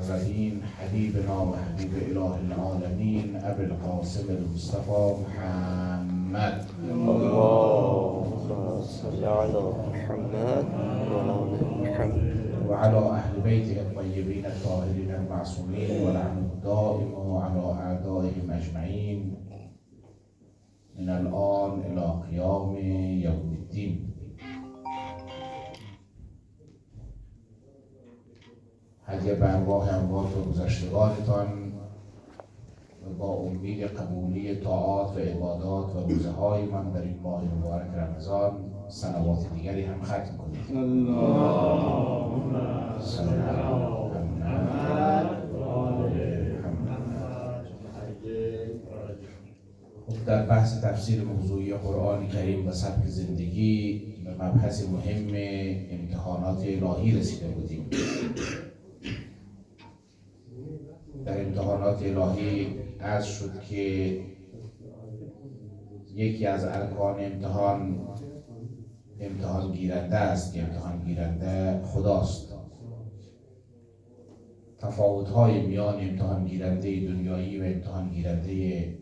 المقربين حبيبنا وحبيب إله العالمين أبي القاسم المصطفى محمد. اللهم صل على محمد وآل محمد وعلى أهل بيته الطيبين الطاهرين المعصومين ولعنه الدائم على أعدائهم أجمعين من الآن إلى قيام يوم الدين. هدیه به ارواح اموات و گذشتگانتان و با امید قبولی طاعات و عبادات و روزه های من در این ماه مبارک رمضان سنوات دیگری هم ختم کنید. اللهم صل علی محمد و آل محمد. در بحث تفسیر موضوعی قرآن کریم و سبک زندگی به مبحث مهم امتحانات الهی رسیده بودیم. در امتحانات الهی عرض شد که یکی از ارکان امتحان گیرنده است که امتحان گیرنده خداست. تفاوت‌های میان امتحان گیرنده دنیایی و امتحان گیرنده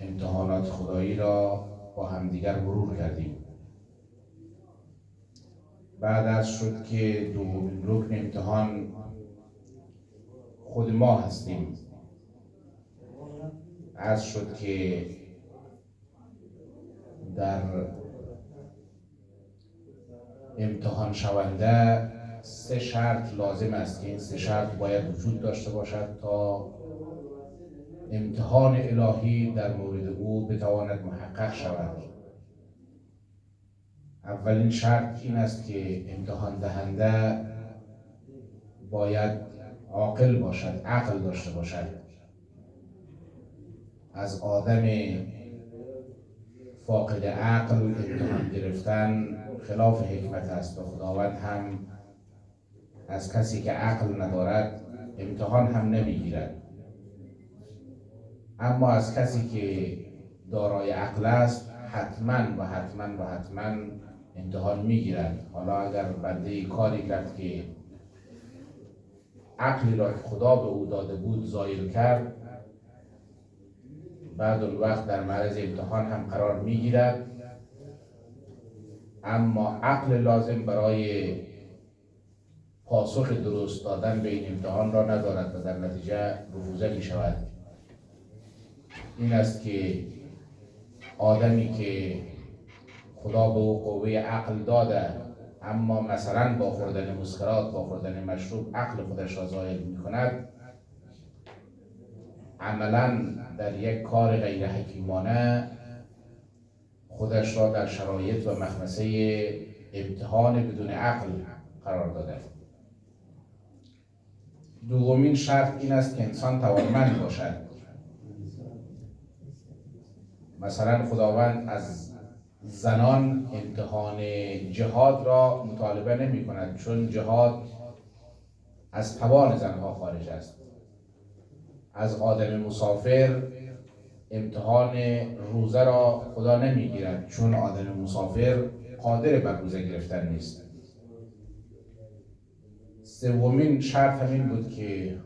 امتحانات خدایی را با همدیگر مرور کردیم. بعد عرض شد که دومین رکن امتحان خود ما هستیم. عرض شد که در امتحان شونده 3 شرط لازم است که این 3 شرط باید وجود داشته باشد تا امتحان الهی در مورد او بتواند محقق شود. اولین شرط این است که امتحان دهنده باید عاقل باشد، عقل داشته باشد. از آدم فاقد عقل امتحان گرفتن خلاف حکمت است و خداوند هم از کسی که عقل ندارد امتحان هم نمیگیرد. اما از کسی که دارای عقل است حتما امتحان میگیرد. حالا اگر بنده کاری کرد که عقلی را که خدا به او داده بود زایل کرد، بعد الوقت در معرض امتحان هم قرار میگیرد، اما عقل لازم برای پاسخ درست دادن به این امتحان را ندارد و در نتیجه رفوزه می شود. این است که آدمی که خدا به او قوه عقل داده اما مثلا با خوردن مسکرات، با خوردن مشروب عقل خودش را زایل می کند، عملا در یک کار غیر حکیمانه خودش را در شرایط و مخمسه امتحان بدون عقل قرار داده. دومین شرط این است که انسان توانمند باشد. مثلا خداوند از زنان امتحان جهاد را مطالبه نمی کند، چون جهاد از توان زنها خارج است. از آدم مسافر امتحان روزه را خدا نمی گیرد، چون آدم مسافر قادر بر روزه گرفتن نیست. سومین شرط همین بود که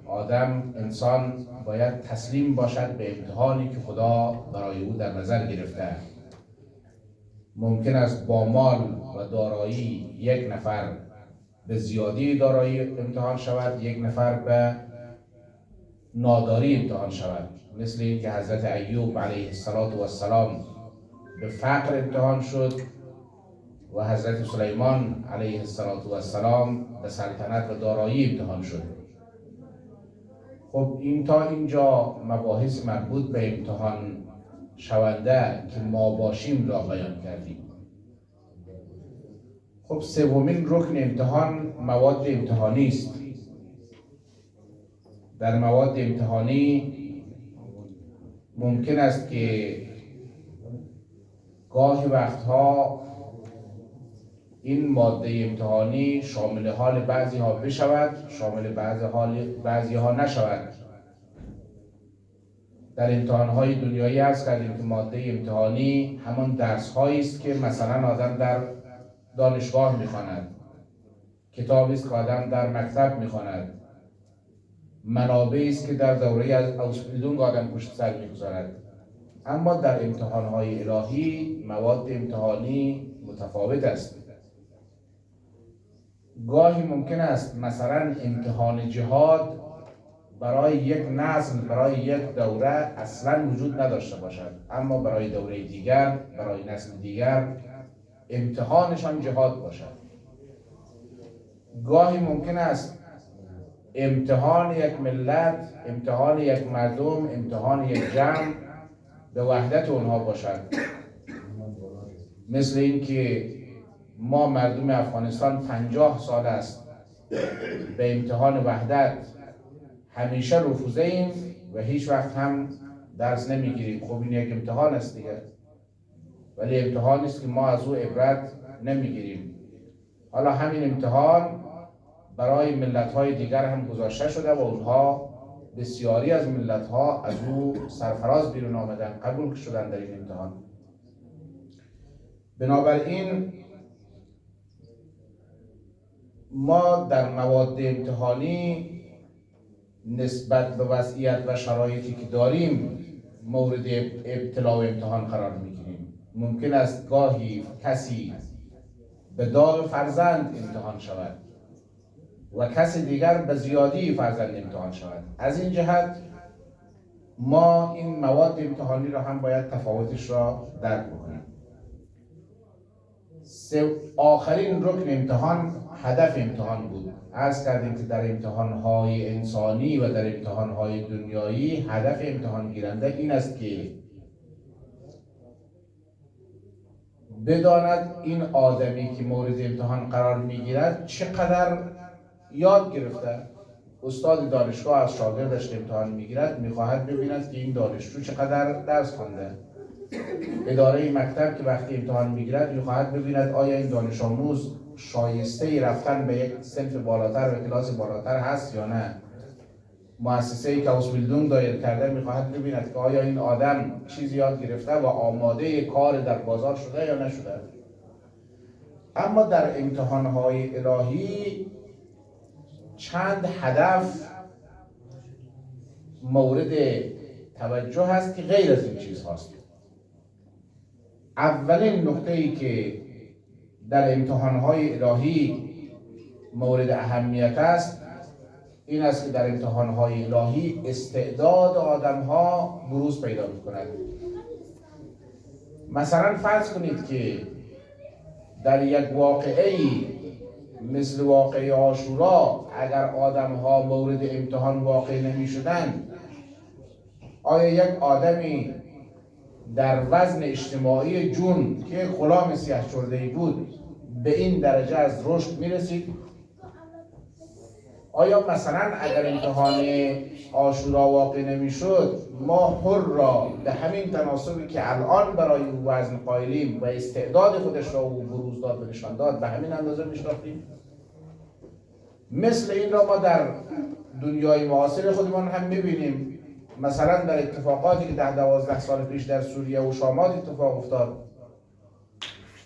انسان باید تسلیم باشد به امتحانی که خدا برای او در نظر گرفته. ممکن است با مال و دارایی یک نفر به زیادی دارایی امتحان شود، یک نفر به ناداری امتحان شود. مثل این که حضرت ایوب علیه السلام به فقر امتحان شد و حضرت سلیمان علیه السلام به سلطنت و دارایی امتحان شد. خب این تا اینجا مباحث مربوط به امتحان شونده که ما باشیم را بیان کردیم. خب سومین رکن امتحان مواد امتحانی است. در مواد امتحانی ممکن است که گاهی وقتها این ماده امتحانی شامل حال بعضی ها بشود، شامل بعضی ها نشود. در امتحانهای دنیایی عرض کردیم که ماده امتحانی همان درس هایی است که مثلا آدم در دانشگاه میخواند کتابی است که آدم در مکتب میخواند، منابعی است که در دوره از اوسپیلدونگ آدم پشت سر میگذارد. اما در امتحانهای الهی مواد امتحانی متفاوت است. گاهی ممکن است مثلا امتحان جهاد برای یک نسل، برای یک دوره اصلا وجود نداشته باشد، اما برای دوره دیگر، برای نسل دیگر امتحانشان جهاد باشد. گاهی ممکن است امتحان یک ملت، امتحان یک مردم، امتحان یک جمع به وحدت اونها باشد. مثل این که ما مردم افغانستان 50 سال است به امتحان وحدت همیشه رفوزه ایم و هیچ وقت هم درس نمیگیریم. خب این یک امتحان است دیگه، ولی امتحانی است که ما از او عبرت نمیگیریم. حالا همین امتحان برای ملت‌های دیگر هم گذاشته شده و اونها بسیاری از ملت‌ها از او سرفراز بیرون آمدن، قبول شدن در این امتحان. بنابراین ما در مواد امتحانی نسبت به وضعیت و شرایطی که داریم مورد ابتلا و امتحان قرار میگیریم. ممکن است گاهی کسی به داغ فرزند امتحان شود و کسی دیگر به زیادی فرزند امتحان شود. از این جهت ما این مواد امتحانی را هم باید تفاوتش را درک بکنیم. آخرین رکن امتحان هدف امتحان بود. عرض کردیم که در امتحان‌های انسانی و در امتحان‌های دنیایی هدف امتحان گیرنده این است که بداند این آدمی که مورد امتحان قرار میگیرد چقدر یاد گرفته. استاد دانشگاه از شاگردش امتحان میگیرد، میخواهد ببیند که این دانشجو چقدر درس خوانده. اداره مکتب که وقتی امتحان میگیرد میخواهد ببیند آیا این دانش آموز شایسته رفتن به یک صنف بالاتر و کلاس بالاتر هست یا نه. مؤسسه‌ای که اوسپیلدونگ دایر کرده میخواهد ببیند که آیا این آدم چیزی یاد گرفته و آماده کار در بازار شده یا نشده. اما در امتحان‌های الهی چند هدف مورد توجه هست که غیر از این چیز هست. اولین نقطه‌ای که در امتحان‌های الهی مورد اهمیت است این است که در امتحان‌های الهی استعداد آدم‌ها بروز پیدا می‌کند. مثلا فرض کنید که در یک واقعه‌ای مثل واقعه عاشورا اگر آدم‌ها مورد امتحان واقع نمی‌شدند، آیا یک آدمی در وزن اجتماعی جون که غلام سیاه‌چرته‌ای بود به این درجه از رشد می‌رسید؟ آیا مثلا اگر امتحان عاشورا واقع نمی‌شد ما حر را به همین تناسبی که الان برای او وزن قائلیم و استعداد خودش را او بروز داد و نشان داد به همین اندازه می‌شناختیم؟ مثل این را ما در دنیای معاصر خودمان هم می‌بینیم. مثلا در اتفاقاتی که 10-12 سال پیش در سوریه و شامات اتفاق افتاد،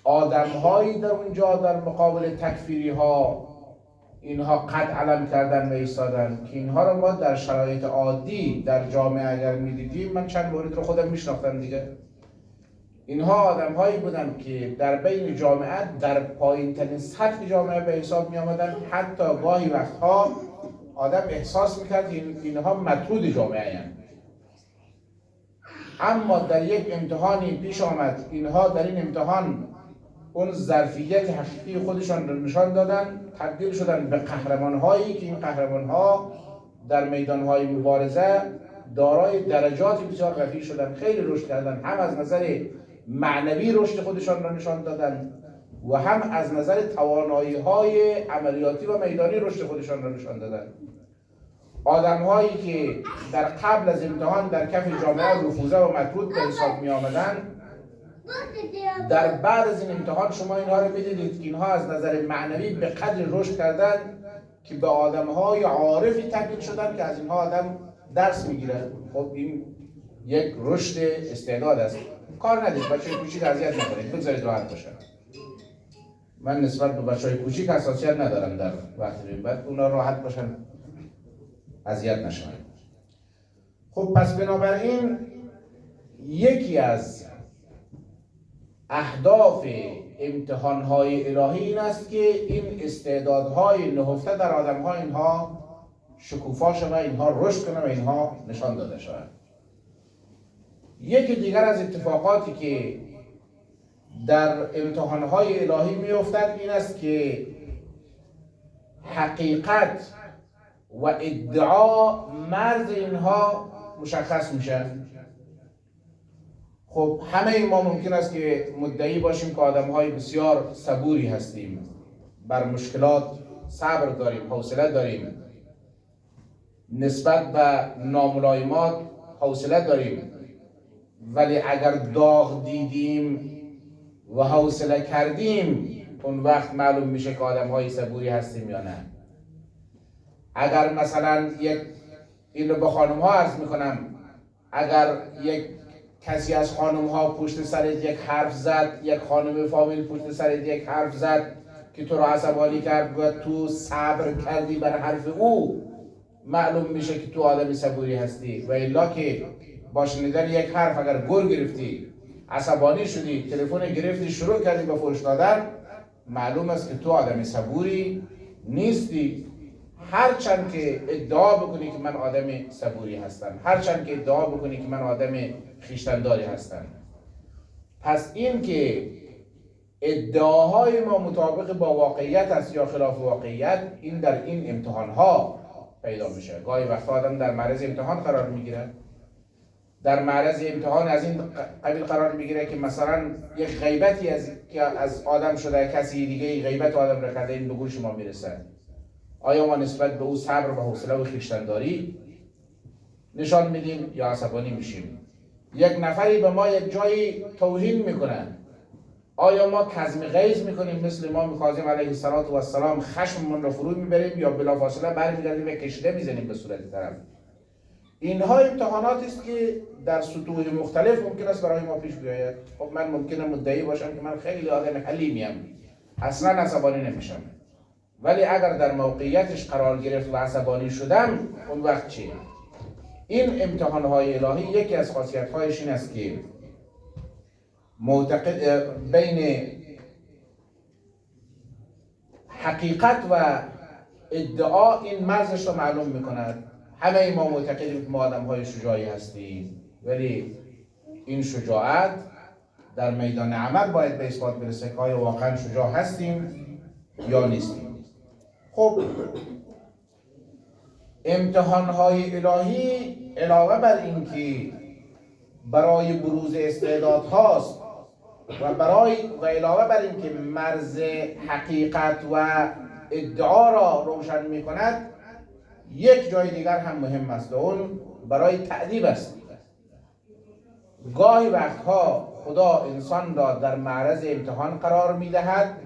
آدم‌هایی در اونجا در مقابل تکفیری‌ها اینها قد علم کردن و ایستادن که اینها رو ما در شرایط عادی در جامعه اگر می‌دیدیم، من چند مورد رو خودم می‌شناختم دیگه، اینها آدم‌هایی بودند که در بین جامعه در پایین‌ترین سطح جامعه به حساب می‌آمدند. حتی گاهی وقتها آدم احساس می‌کرد که اینها مطرود جامعه هستند. اما در یک امتحانی پیش آمد، اینها در این امتحان اون ظرفیت حقیقی خودشان را نشان دادن، تبدیل شدن به قهرمان‌هایی که این قهرمان‌ها در میدان‌های مبارزه دارای درجات بسیار رفیع شدن، خیلی رشد کردن، هم از نظر معنوی رشد خودشان را نشان دادن و هم از نظر توانایی‌های عملیاتی و میدانی رشد خودشان را نشان دادن. آدم‌هایی که در قبل از امتحان در کف جامعه رفوزه و مطرود به حساب می‌آمدند، در بعد از این امتحان شما اینها رو می‌دیدید که اینها از نظر معنوی به قدر رشد کردند که به آدم‌های عارفی تبدیل شدند که از اینها آدم درس می‌گیره. خب این یک رشد استعداد است. کار ندید بچه‌ها، کوچیک اذیت نکنید، بگذارید راحت باشه. من نسبت به بچهای کوچیک حساسیت ندارم در وقت غیبت، اونا راحت باشن، اذیت نشن. خب پس بنابراین یکی از اهداف امتحانهای الهی این است که این استعدادهای نهفته در آدمها اینها شکوفا شود، اینها رشد کنند و اینها نشان داده شود. یکی دیگر از اتفاقاتی که در امتحانهای الهی میافتد این است که حقیقت و ادعا مرز اینها مشخص میشن. خب همه ما ممکن است که مدعی باشیم که آدم‌های بسیار صبوری هستیم، بر مشکلات صبر داریم، حوصله داریم، نسبت به ناملایمات حوصله داریم، ولی اگر داغ دیدیم و حوصله کردیم اون وقت معلوم میشه که آدم‌های صبوری هستیم یا نه. اگر مثلا این رو به خانم‌ها عرض میکنم، اگر یک کسی از خانم‌ها پشت سرت یک حرف زد، یک خانم فامیل پشت سرت یک حرف زد که تو رو عصبانی کرد و تو صبر کردی بر حرف او، معلوم میشه که تو آدم صبوری هستی. و الا که با شنیدن یک حرف اگر گر گرفتی، عصبانی شدی، تلفن گرفتی، شروع کردی به فحش دادن، معلوم است که تو آدم صبوری نیستی. هرچند که ادعا بکنی که من آدم صبوری هستم، هرچند که ادعا بکنی که من آدم خویشتن‌داری هستم. پس این که ادعاهای ما مطابق با واقعیت است یا خلاف واقعیت، این در این امتحان‌ها پیدا میشه. گاهی وقتا آدم در معرض امتحان قرار میگیره، در معرض امتحان از این قبیل قرار میگیره که مثلا یک غیبتی از آدم شده، کسی دیگه غیبت آدم را کرده، این به گوش ما میرسه. آیا ما نسبت به او صبر و حوصله و خویشتن‌داری نشان میدیم یا عصبانی میشیم؟ یک نفری به ما یک جایی توهین میکنه، آیا ما کظم غیظ میکنیم مثل امام کاظم علیه السلام خشممون رو فرو میبریم یا بلافاصله برمیگردیم و کشیده میزنیم به صورت طرف؟ اینها امتحاناتی است که در سطوح مختلف ممکن است برای ما پیش بیاید. خب من ممکنه مدعی باشم که من خیلی آدم حلیمیم، اصلا عصبانی نمیشم، ولی اگر در موقعیتش قرار گرفت و عصبانی شدم، اون وقت چی؟ این امتحانهای الهی یکی از خاصیت‌هایش این است که معتقد بین حقیقت و ادعا این مرزش رو معلوم میکند. همه ما معتقدیم که ما آدم‌های شجاعی هستیم، ولی این شجاعت در میدان عمل باید به اثبات برسه که آیا واقعا شجاع هستیم یا نیستیم. خب امتحان‌های الهی علاوه بر این که برای بروز استعداد هاست و علاوه بر این که مرز حقیقت و ادعا را روشن می کند، یک جای دیگر هم مهم است و اون برای تأدیب است. گاهی وقتها خدا انسان را در معرض امتحان قرار می دهد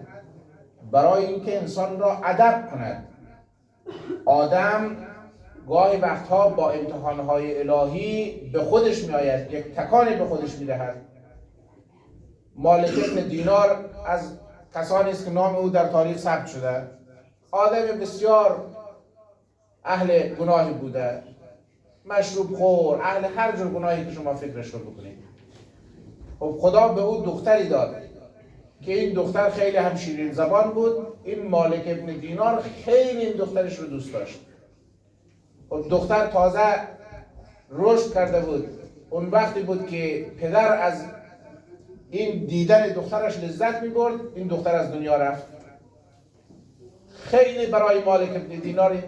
برای اینکه انسان را ادب کند. آدم گاهی وقتها با امتحانهای الهی به خودش می آید، یک تکانی به خودش می دهد. مالک ابن دینار از کسانی است که نام او در تاریخ ثبت شده. آدم بسیار اهل گناهی بوده، مشروب خور، اهل هر جور گناهی که شما فکرش رو بکنید. خب خدا به او دختری داد که این دختر خیلی هم شیرین زبان بود. این مالک ابن دینار خیلی این دخترش رو دوست داشت. خب دختر تازه رشد کرده بود. اون وقتی بود که پدر از این دیدن دخترش لذت می‌برد، این دختر از دنیا رفت. خیلی برای مالک ابن دینار این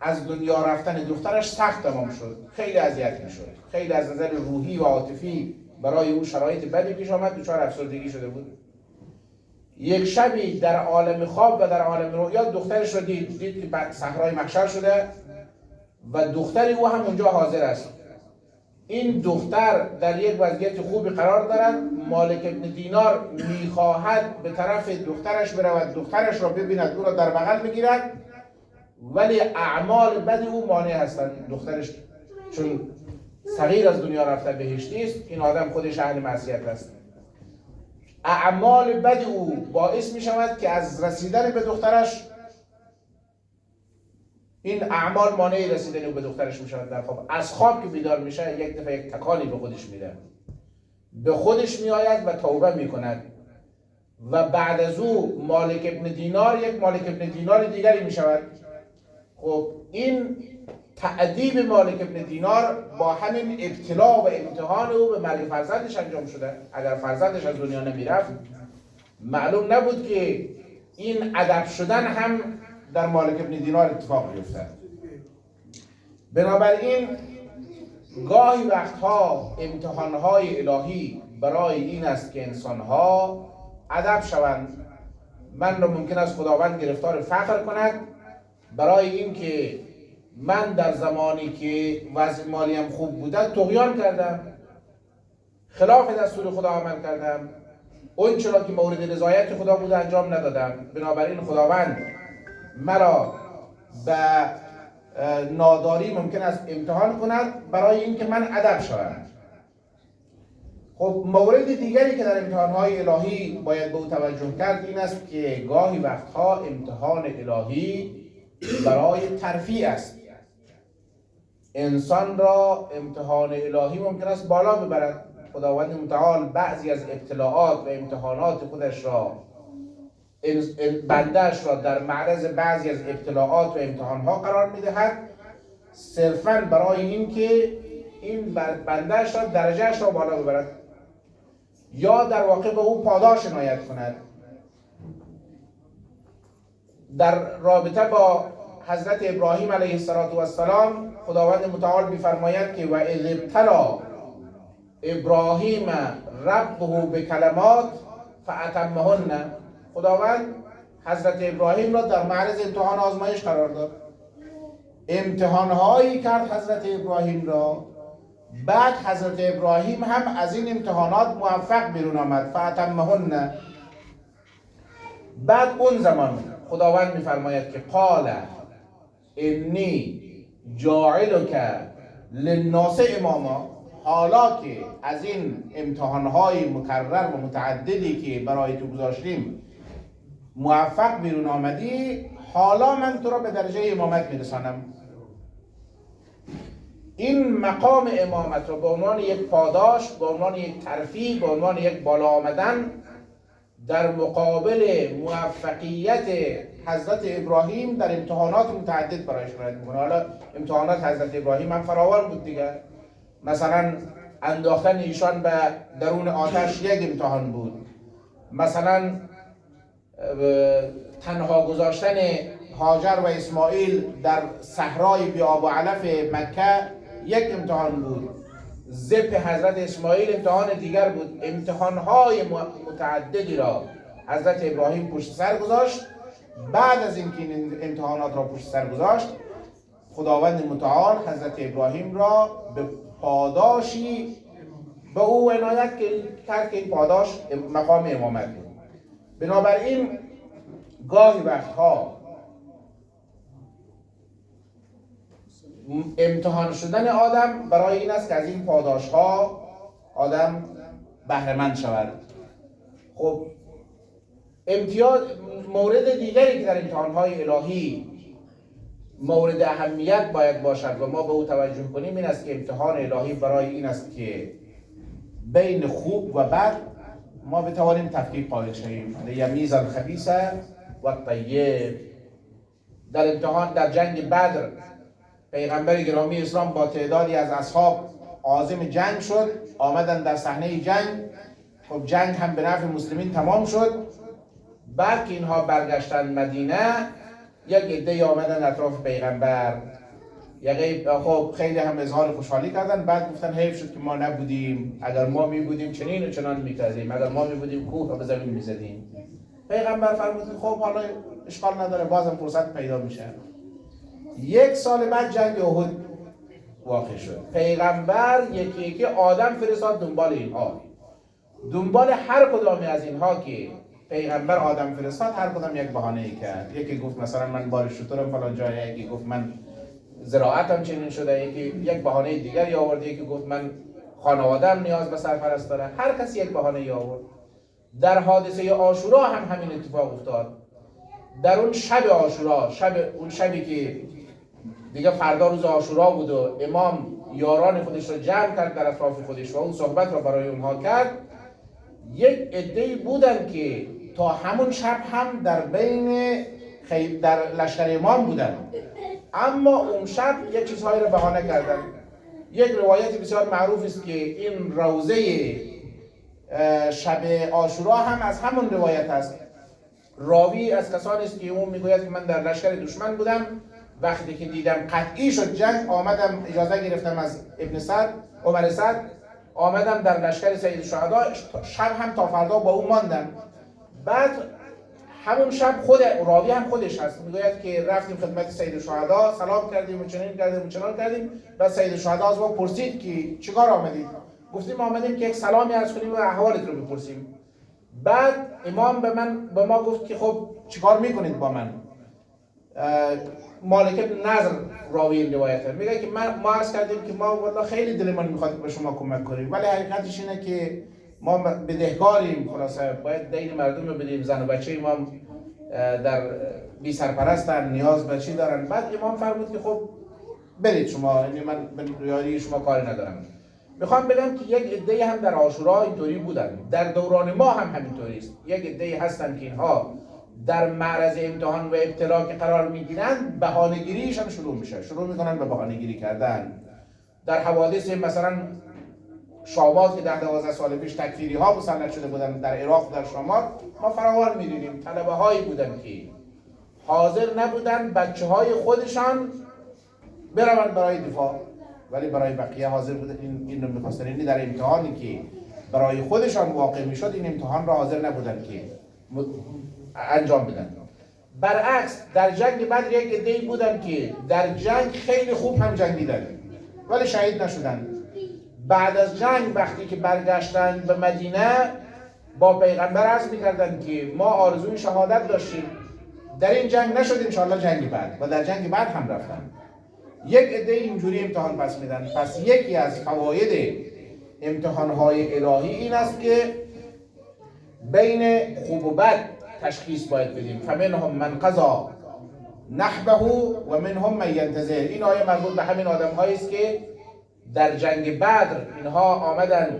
از دنیا رفتن دخترش سخت تمام شد، خیلی اذیت می‌شد، خیلی از نظر روحی و عاطفی برای او شرایط بدی پیش آمد، دچار افسردگی شده بود. یک شبی در عالم خواب و در عالم رؤیا دخترش رو دید که صحرای محشر شده و دختری او هم اونجا حاضر است. این دختر در یک وضعیت خوبی قرار دارد. مالک ابن دینار میخواهد به طرف دخترش برود، دخترش را ببیند، او را در بغل بگیرد، ولی اعمال بد او مانع هستند. دخترش چون صغیر از دنیا رفته بهشتی است، این آدم خودش اهل معصیت است. اعمال بد او باعث می شود که از رسیدن به دخترش، این اعمال مانع رسیدن او به دخترش می شود در خواب. از خواب که بیدار میشه یک دفعه یک تکانی به خودش میده، به خودش می آید و توبه می کند و بعد از او مالک ابن دینار یک مالک ابن دینار دیگری می شود. خب این تأدیب مالک ابن دینار با همین ابتلا و امتحان او به مرگ فرزندش انجام شده. اگر فرزندش از دنیا نمی رفت معلوم نبود که این ادب شدن هم در مالک ابن دینار اتفاق بیفته. بنابراین گاهی وقتها امتحانهای الهی برای این است که انسانها ادب شوند. من رو ممکن است خداوند گرفتار فقر کند برای اینکه من در زمانی که وضع مالیم خوب بوده طغیان کردم، خلاف دستور خدا عمل کردم، اون چرا که مورد رضایت خدا بوده انجام ندادم. بنابراین خداوند مرا به ناداری ممکن است امتحان کند برای اینکه من ادب شوم. خب مورد دیگری که در امتحانهای الهی باید به او توجه کرد این است که گاهی وقتها امتحان الهی برای ترفیع است. انسان را امتحان الهی ممکن است بالا ببرد. خداوند متعال بعضی از ابتلاعات و امتحانات خودش را، بنده‌اش را در معرض بعضی از ابتلاعات و امتحانها قرار می‌دهد صرفاً برای اینکه این بنده‌اش را درجه‌اش را بالا ببرد یا در واقع به او پاداش عنایت کند. در رابطه با حضرت ابراهیم علیه السلام خداوند متعال می‌فرماید که و اذ ابتلی ابراهیم ربه بکلمات فاتمهن. خداوند حضرت ابراهیم را در معرض امتحان آزمایش قرار داد، امتحانهایی کرد حضرت ابراهیم را، بعد حضرت ابراهیم هم از این امتحانات موفق بیرون آمد. فاتمهن. بعد اون زمان خداوند میفرماید که قال انی جاعلک للناس اماما. حالا که از این امتحانهای مکرر و متعددی که برای تو گذاشتیم موفق بیرون آمدی، حالا من تو را به درجه امامت میرسانم. این مقام امامت را به عنوان یک پاداش، به عنوان یک ترفیع، به عنوان یک بالا آمدن در مقابل موفقیت حضرت ابراهیم در امتحانات متعدد برایش وارد میکنه. حالا امتحانات حضرت ابراهیم هم فراوان بود دیگر. مثلا انداختن ایشان به درون آتش یک امتحان بود، مثلا تنها گذاشتن هاجر و اسماعیل در صحرای بی آب و علف مکه یک امتحان بود، ذبح حضرت اسماعیل امتحان دیگر بود. امتحانهای متعددی را حضرت ابراهیم پشت سر گذاشت. بعد از اینکه این امتحانات را پشت سر گذاشت، خداوند متعال حضرت ابراهیم را به پاداشی به او عنایت کرد که این پاداش مقام امامت بود. بنابراین گاهی وقتها امتحان شدن آدم برای این است که از این پاداش ها آدم بهره مند شود. خب مورد دیگری که در امتحانهای الهی مورد اهمیت باید باشد و ما به او توجه کنیم این است که امتحان الهی برای این است که بین خوب و بد ما بتوانیم تفکیک قائل شویم. لیمیز الخبیث و الطیب. در امتحان در جنگ بدر پیغمبر گرامی اسلام با تعدادی از اصحاب عازم جنگ شد، آمدن در صحنه جنگ. خب جنگ هم به نفع مسلمین تمام شد. بعد که اینها برگشتن مدینه یک عده آمدن اطراف پیغمبر، خب خیلی هم اظهار خوشحالی کردن. بعد گفتن حیف شد که ما نبودیم، اگر ما می بودیم چنین و چنان میکردیم، اگر ما می بودیم کوه را به زمین میزدیم. پیغمبر فرمود خب حالا اشکال نداره، بازم فرصت پیدا میشه. یک سال بعد جنگ احد واقع شد. پیغمبر یکی یکی آدم فرستاد دنبال اینها، دنبال هر کدام از اینها که پیغمبر آدم فرستاد هر کدام یک بهانه‌ای کرد. یکی گفت مثلا من بار شترم فلان جای، یکی گفت من زراعتم چنین شده، یکی یک بهانه دیگری آورد، یکی گفت من خانواده‌ام نیاز به سرپرست داره. هر کسی یک بهانه‌ای آورد. در حادثه عاشورا هم همین اتفاق افتاد. در اون شب عاشورا، اون شبی که دیگه فردا روز عاشورا بود و امام یاران خودش رو جمع کرد در اطراف خودش و اون صحبت رو برای اونها کرد، یک عده‌ای بودن که تا همون شب هم در لشکر امام بودن، اما اون شب یک چیزهایی رو بهانه کردن. یک روایت بسیار معروف است که این روزه شب عاشورا هم از همون روایت است. راوی از کسانی است که اون میگوید که من در لشکر دشمن بودم، وقتی که دیدم قطعی شد جنگ آمدم اجازه گرفتم از عمر سعد، آمدم در لشکر سید الشهدا، شب هم تا فردا با او ماندم. بعد همون شب خود راوی هم خودش هست میگوید که رفتیم خدمت سید الشهدا، سلام کردیم و چنین کردیم. بعد سید الشهدا از ما پرسید که چیکار آمدید؟ گفتیم آمدیم که یک سلامی عرض کنیم و احوالت رو بپرسیم. بعد امام به ما گفت که خب چیکار میکنید با من؟ مالک بن نضر راوی این روایت میگه که ما عرض کردیم که ما والله خیلی دلمون میخواد به شما کمک کنیم، ولی حقیقتش اینه که ما بدهکاریم، خلاصه باید دین مردم رو بدیم، زن و بچه امام در بی سرپرستن، نیاز به چی دارن. بعد امام فرمود که خب برید شما، یعنی من به یاری شما کاری ندارم. میخوام بگم که یک عده‌ای هم در عاشورا اینطوری بودن، در دوران ما هم همینطوری است. یک عده‌ای هستن که اینها در معرض امتحان و ابتلا که قرار میگیرن بهانه‌گیریشون شروع میکنن به بهانه‌گیری کردن. در حوادث مثلا شامات که در 12 سال پیش تکفیری ها مسلط شده بودن در عراق و در شامات، ما فراوان می‌دیدیم طلبه هایی بودن که حاضر نبودن بچه های خودشان بروند برای دفاع، ولی برای بقیه حاضر بودن. این رو می‌خواستن، یعنی در امتحانی که برای خودشان واقع میشد این امتحان را حاضر نبودن که انجام بدن. برعکس در جنگ بدر یک عده‌ای بودن که در جنگ خیلی خوب هم جنگیدن ولی شهید نشدن. بعد از جنگ وقتی که برگشتن به مدینه با پیغمبر عرض می‌کردن که ما آرزوی شهادت داشتیم، در این جنگ نشد، انشاءالله جنگ بعد، و در جنگ بعد هم رفتن. یک عده اینجوری امتحان پس میدن. پس یکی از فواید امتحان‌های الهی این است که بین خوب و بد تشخیص باید بدیم. فمنهم من قضا نحبه و منهم من ینتظر. این آیه مربوط به همین آدم‌هایی است که در جنگ بدر اینها آمدن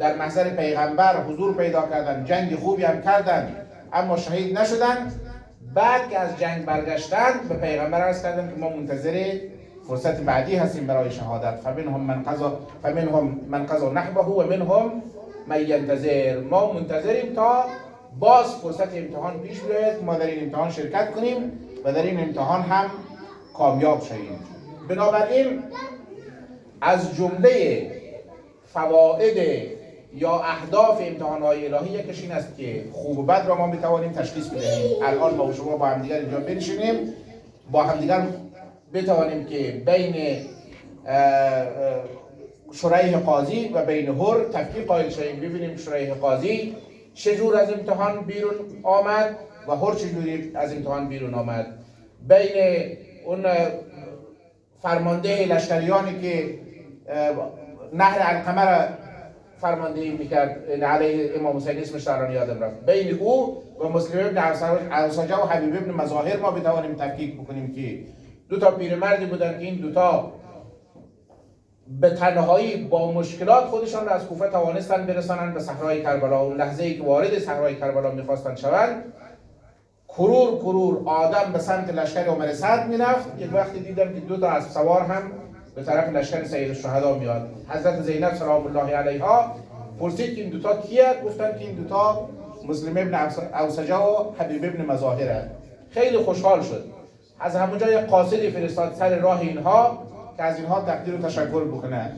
در محضر پیغمبر حضور پیدا کردن، جنگ خوبی هم کردن اما شهید نشدن. بعد که از جنگ برگشتن به پیغمبر عرض کردن که ما منتظر فرصت بعدی هستیم برای شهادت. فمنهم من قضا نحبه و منهم من ینتظر. ما منتظریم تا باز فرصت امتحان پیش بیاید، ما در این امتحان شرکت کنیم و در این امتحان هم کامیاب شویم. بنابراین از جمله فواید یا اهداف امتحان‌های الهی یکیش این است که خوب و بد را ما بتوانیم تشخیص بدهیم. الان ما و شما با همدیگر اینجا بنشینیم، با همدیگر بتوانیم که بین شریح قاضی و بین هر تفکیک قائل شویم، ببینیم شریح قاضی چجور از امتحان بیرون آمد و هر چجوری از امتحان بیرون آمد. بین اون فرمانده لشکریانی که نهر علقمه را فرماندهی میکرد علیه امام حسین، اسمش الان یادم رفت، بین او و مسلم ابن اوسجه و حبیب ابن مظاهر ما بتوانیم تفکیک بکنیم که دو تا پیرمردی بودن که این دوتا به تنهایی با مشکلات خودشان را از کوفه توانستن برسانند به صحرای کربلا. اون لحظه ای که وارد صحرای کربلا میخواستن شوند، کرور آدم به سمت لشکر عمر سعد میرفت. یک وقتی دیدن که دو تا اسب سوار هم به طرف لشکر سید الشهدا میاد. حضرت زینب سلام الله علیها پرسید که این دوتا کیه؟ گفتن که این دوتا مسلم ابن اوسجه و حبیب ابن مظاهره. خیلی خوشحال شد، از همونجا یک قاصدی فرستاد سر راه اینها که از اینها تقدیر و تشکر بکنه.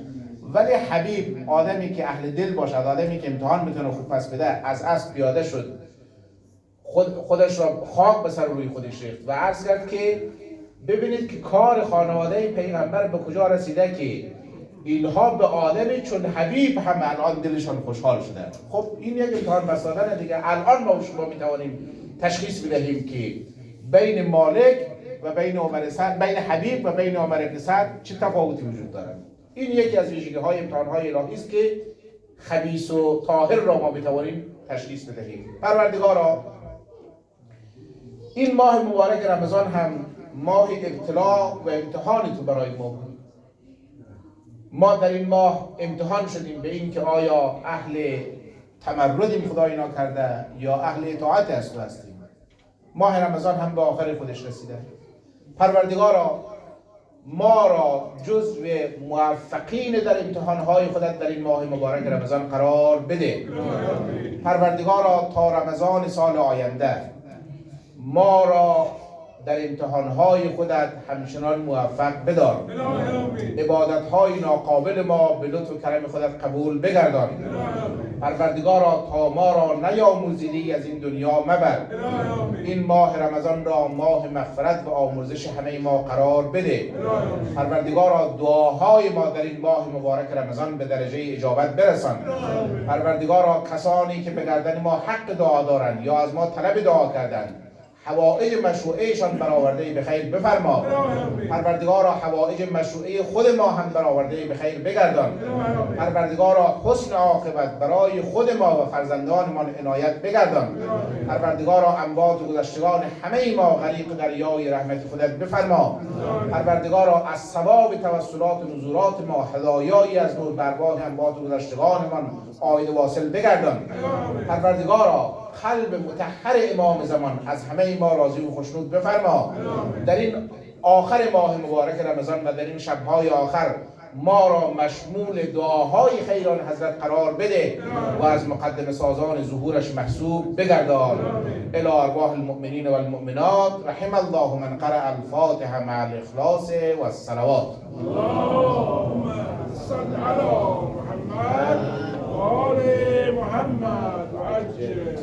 ولی حبیب آدمی که اهل دل باشد، آدمی که امتحان میتونه خوب پس بده، از اسب پیاده شد، خودش را خاک به سر روی خودش ریخت و عرض کرد که ببینید که کار خانواده پیغمبر به کجا رسیده که اینها به آدمی چون حبیب هم الان دلشان خوشحال شده. خب این یک امتحان بس دادن دیگه. الان ما و شما میتوانیم تشخیص بدهیم که بین مالک و بین عمر سعد، بین حبیب و بین عمر ابن سعد چه تفاوتی وجود دارد. این یکی از ویژگی‌های امتحان‌های الهی است که خبیث و طاهر را ما بتوانیم تشخیص بدهیم. پروردگارا، این ماه مبارک رمضان هم ماه ابتلا و امتحان تو برای ما بود. ما در این ماه امتحان شدیم به این که آیا اهل تمردیم خدای ناکرده یا اهل اطاعت از تو هستیم. ماه رمضان هم به آخر خودش رسیده. پروردگارا، ما را جزو موفقین در امتحانهای خودت در این ماه مبارک رمضان قرار بده. پروردگارا، تا رمضان سال آینده ما را در امتحانهای خودت همچنان موفق بدار. عبادتهای ناقابل ما به لطف و کرم خودت قبول بگردان. پروردگارا، تا ما را نیاموزیدی از این دنیا مبر. این ماه رمضان را ماه مغفرت و آمرزش همه ما قرار بده. پروردگارا، دعاهای ما در این ماه مبارک رمضان به درجه اجابت برسان. پروردگارا، کسانی که به گردن ما حق دعا دارند یا از ما طلب دعا کردند، حوائج مشروعهشان برآورده به خیر بفرما. پروردگارا، حوائج مشروعه خود ما هم برآورده به خیر بگردان. پروردگارا، حسن عاقبت برای خود ما و فرزندانمان عنایت بگردان. پروردگارا، اموات و گذشتگان همه ما غریق دریای رحمت خودت بفرما. پروردگارا، از ثواب توسلات و نزولات ما هدایایی از نور بر ارواح اموات و گذشتگانمان عاید واصل بگردان. پروردگارا، قلب مطهر امام زمان از همه ما راضی و خوشنود بفرما. در این آخر ماه مبارک رمضان و در این شبهای آخر ما را مشمول دعاهای خیران حضرت قرار بده و از مقدم سازان ظهورش محسوب بگردان. الی ارواح المؤمنین و المؤمنات، رحم الله من قرأ الفاتحه مع الاخلاص و الصلوات. اللهم صل على محمد و آل محمد و عجل.